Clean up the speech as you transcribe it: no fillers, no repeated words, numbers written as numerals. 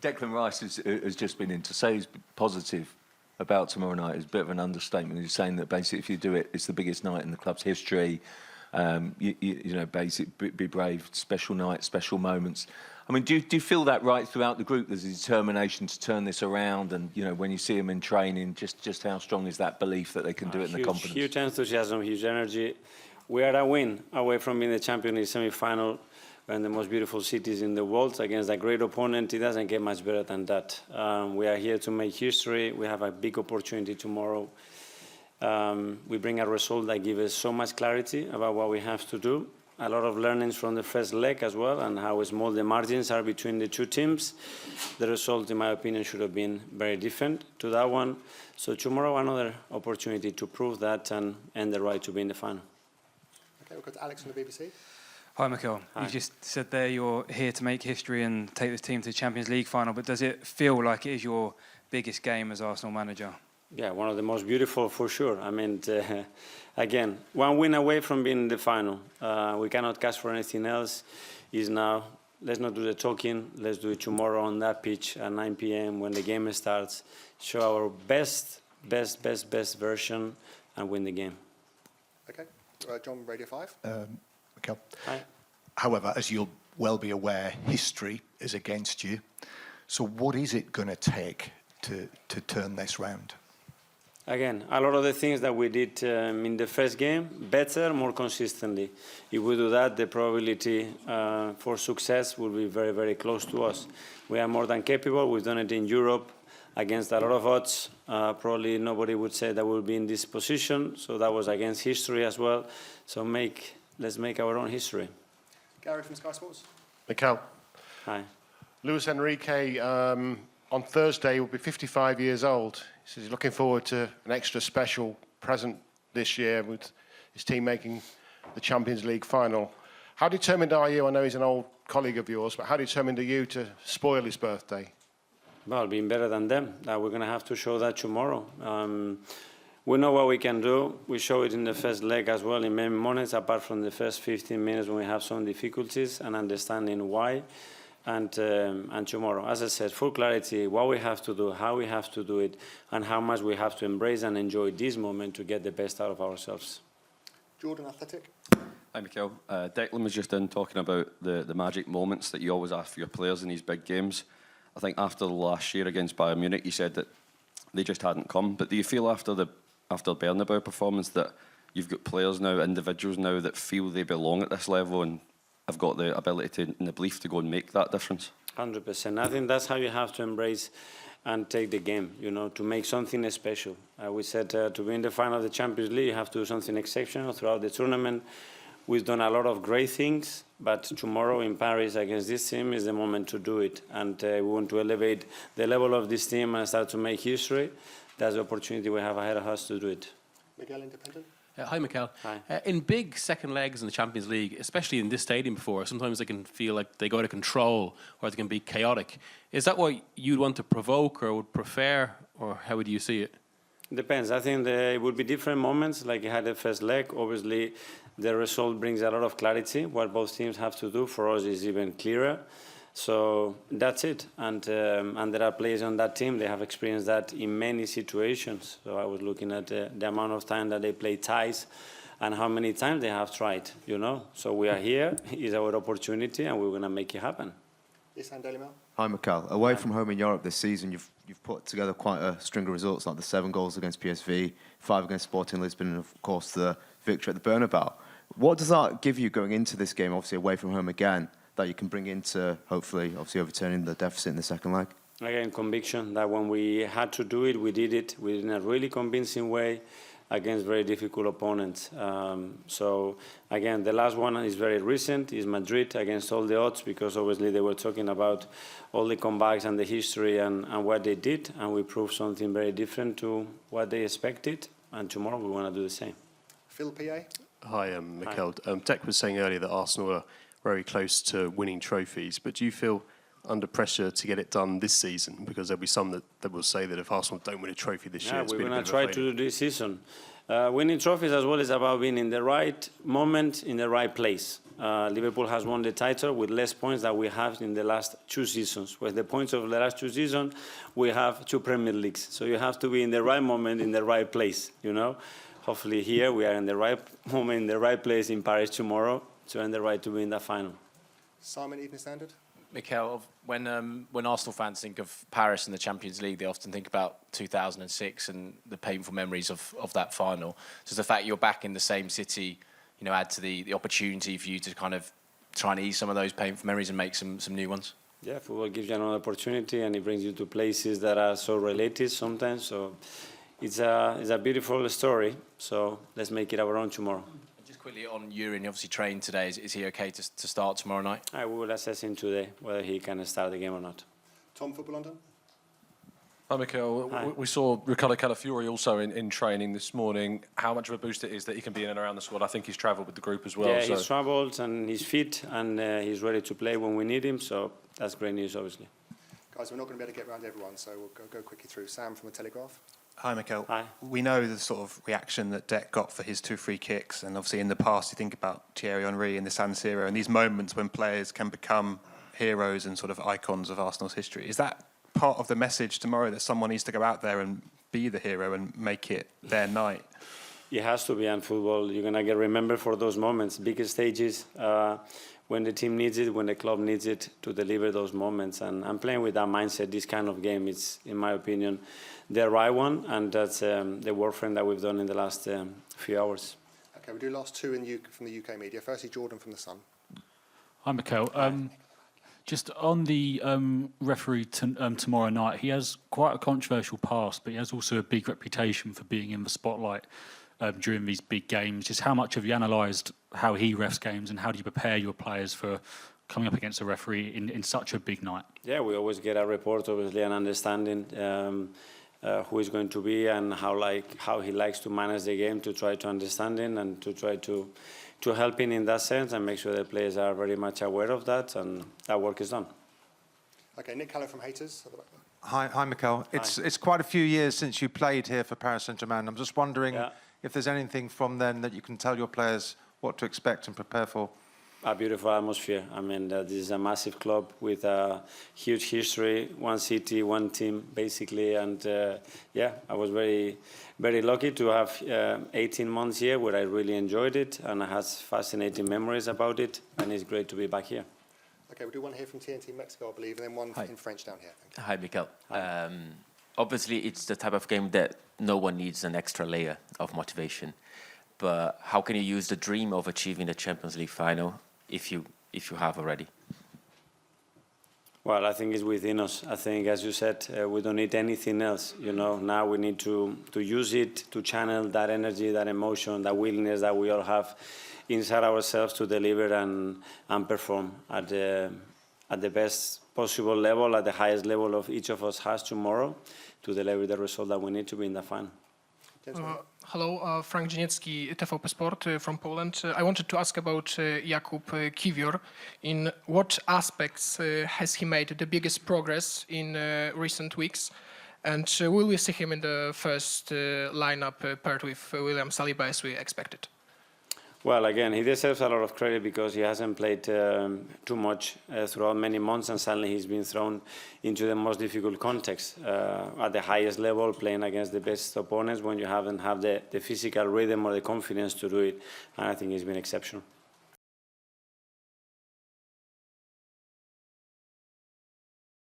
Declan Rice has just been in. To say he's positive about tomorrow night is a bit of an understatement. He's saying that basically if you do it, it's the biggest night in the club's history. You know, basically be brave, special night, special moments. I mean, do you feel that right throughout the group? There's a determination to turn this around, and you know, when you see them in training, just how strong is that belief that they can do it in the confidence? Huge enthusiasm, huge energy. We are a win away from being the champion in the semi-final. We're in the most beautiful cities in the world against a great opponent. It doesn't get much better than that. We are here to make history. We have a big opportunity tomorrow. We bring a result that gives us so much clarity about what we have to do. A lot of learnings from the first leg as well, and how small the margins are between the two teams. The result, in my opinion, should have been very different to that one. So tomorrow, another opportunity to prove that and earn the right to be in the final. Okay, we'll go to Alex from the BBC. Hi, Mikel. Hi. You just said there you're here to make history and take this team to the Champions League final, but does it feel like it is your biggest game as Arsenal manager? Yeah, one of the most beautiful for sure. I mean, again, one win away from being in the final. We cannot ask for anything else. Is now, let's not do the talking. Let's do it tomorrow on that pitch at 9 p.m. when the game starts. Show our best version and win the game. Okay, John, Radio 5. Mikel. Hi. However, as you'll well be aware, history is against you. So what is it going to take to turn this round? Again, a lot of the things that we did in the first game, better, more consistently. If we do that, the probability for success will be very, very close to us. We are more than capable. We've done it in Europe against a lot of odds. Probably nobody would say that we'll be in this position, so that was against history as well. So let's make our own history. Gary from Sky Sports. Mikel. Hi. Luis Enrique, on Thursday, will be 55 years old. He says he's looking forward to an extra special present this year with his team making the Champions League final. How determined are you? I know he's an old colleague of yours, but how determined are you to spoil his birthday? Well, being better than them. We're going to have to show that tomorrow. We know what we can do. We show it in the first leg as well in many moments, apart from the first 15 minutes when we have some difficulties and understanding why. And tomorrow, as I said, full clarity, what we have to do, how we have to do it, and how much we have to embrace and enjoy this moment to get the best out of ourselves. Jordan, Athletic. Hi, Mikel. Declan was just in talking about the magic moments that you always ask for your players in these big games. I think after the last year against Bayern Munich, you said that they just hadn't come. But do you feel after the Bernabeu performance that you've got players now, individuals now, that feel they belong at this level and have got the ability and the belief to go and make that difference? 100%. I think that's how you have to embrace and take the game, you know, to make something special. We said to be in the final of the Champions League, you have to do something exceptional throughout the tournament. We've done a lot of great things, but tomorrow in Paris against this team is the moment to do it. And we want to elevate the level of this team and start to make history. That's the opportunity we have ahead of us to do it. Miguel, Independent. Hi, Mikel. Hi. In big second legs in the Champions League, especially in this stadium before, sometimes they can feel like they go out of control or they can be chaotic. Is that what you'd want to provoke or would prefer, or how would you see it? Depends. I think it would be different moments, like you had the first leg. Obviously, the result brings a lot of clarity. What both teams have to do for us is even clearer. So that's it. And there are players on that team, they have experienced that in many situations. So I was looking at the amount of time that they play ties and how many times they have tried, you know. So we are here, it's our opportunity, and we're going to make it happen. Yes, and Daily Mail. Hi, Mikel. Away from home in Europe this season, you've put together quite a string of results, like the 7 goals against PSV, 5 against Sporting Lisbon, and of course the victory at the Bernabeu. What does that give you going into this game, obviously away from home again, that you can bring into, hopefully, obviously overturning the deficit in the second leg? Again, conviction that when we had to do it, we did it in a really convincing way against very difficult opponents. So, again, the last one is very recent, is Madrid against all the odds, because obviously they were talking about all the comebacks and the history and what they did, and we proved something very different to what they expected, and tomorrow we want to do the same. Phil, PA. Hi, Mikel. Dec was saying earlier that Arsenal are very close to winning trophies, but do you feel under pressure to get it done this season? Because there'll be some that will say that if Arsenal don't win a trophy this year, it's we're been going a to bit of a try to failure. do this season. Winning trophies as well is about being in the right moment, in the right place. Liverpool has won the title with less points than we have in the last 2 seasons. With the points of the last 2 seasons, we have 2 Premier Leagues. So you have to be in the right moment, in the right place, you know. Hopefully here we are in the right moment, in the right place in Paris tomorrow to earn the right to win the final. Simon, Evening Standard. Mikel, when Arsenal fans think of Paris and the Champions League, they often think about 2006 and the painful memories of that final. So the fact you're back in the same city, you know, add to the opportunity for you to kind of try and ease some of those painful memories and make some new ones? Yeah, football gives you another opportunity and it brings you to places that are so related sometimes. So it's a beautiful story. So let's make it our own tomorrow. Just quickly on Yurin, he obviously trained today. Is he okay to start tomorrow night? I will assess him today, whether he can start the game or not. Tom, Football London. Hi, Mikel. Hi. We saw Ricardo Calafiori also in training this morning. How much of a boost it is that he can be in and around the squad? I think he's travelled with the group as well. Yeah, so. he's travelled and he's fit and he's ready to play when we need him. So that's great news, obviously. Guys, we're not going to be able to get around everyone, so we'll go quickly through. Sam from The Telegraph. Hi, Mikel. Hi. We know the sort of reaction that Deck got for his 2 free kicks, and obviously in the past you think about Thierry Henry in the San Siro and these moments when players can become heroes and sort of icons of Arsenal's history. Is that part of the message tomorrow, that someone needs to go out there and be the hero and make it their night? It has to be in football. You're going to get remembered for those moments, big stages, when the team needs it, when the club needs it to deliver those moments. And I'm playing with that mindset. This kind of game is, in my opinion, the right one, and that's the work frame that we've done in the last few hours. Okay, we'll do last 2 from the UK media. Firstly, Jordan from The Sun. Hi, Mikel. Just on the referee tomorrow night, he has quite a controversial past, but he has also a big reputation for being in the spotlight during these big games. Just how much have you analysed how he refs games, and how do you prepare your players for coming up against a referee in such a big night? Yeah, we always get a report, obviously, and understanding who is going to be and how he likes to manage the game, to try to understand him and to try to help him in that sense and make sure the players are very much aware of that, and that work is done. Okay, Nick Callow from Haters. Hi, Mikel. It's quite a few years since you played here for Paris Saint-Germain. I'm just wondering if there's anything from then that you can tell your players what to expect and prepare for. A beautiful atmosphere. I mean, this is a massive club with a huge history, one city, one team, basically. And yeah, I was very, very lucky to have 18 months here where I really enjoyed it and I had fascinating memories about it. And it's great to be back here. Okay, we'll do one here from TNT Mexico, I believe, and then one in French down here. Thank you. Hi, Mikel. Obviously, it's the type of game that no one needs an extra layer of motivation. But how can you use the dream of achieving the Champions League final if you have already? Well, I think it's within us. I think, as you said, we don't need anything else. You know, now we need to use it to channel that energy, that emotion, that willingness that we all have inside ourselves to deliver and perform at the best possible level, at the highest level of each of us has tomorrow, to deliver the result that we need to be in the final. Hello, Frank Giniecki, TVP Sport from Poland. I wanted to ask about Jakub Kiwior. In what aspects has he made the biggest progress in recent weeks? And will we see him in the first lineup paired with William Saliba as we expected? Well, again, he deserves a lot of credit because he hasn't played too much throughout many months, and suddenly he's been thrown into the most difficult context at the highest level, playing against the best opponents when you haven't had the physical rhythm or the confidence to do it. And I think he's been exceptional.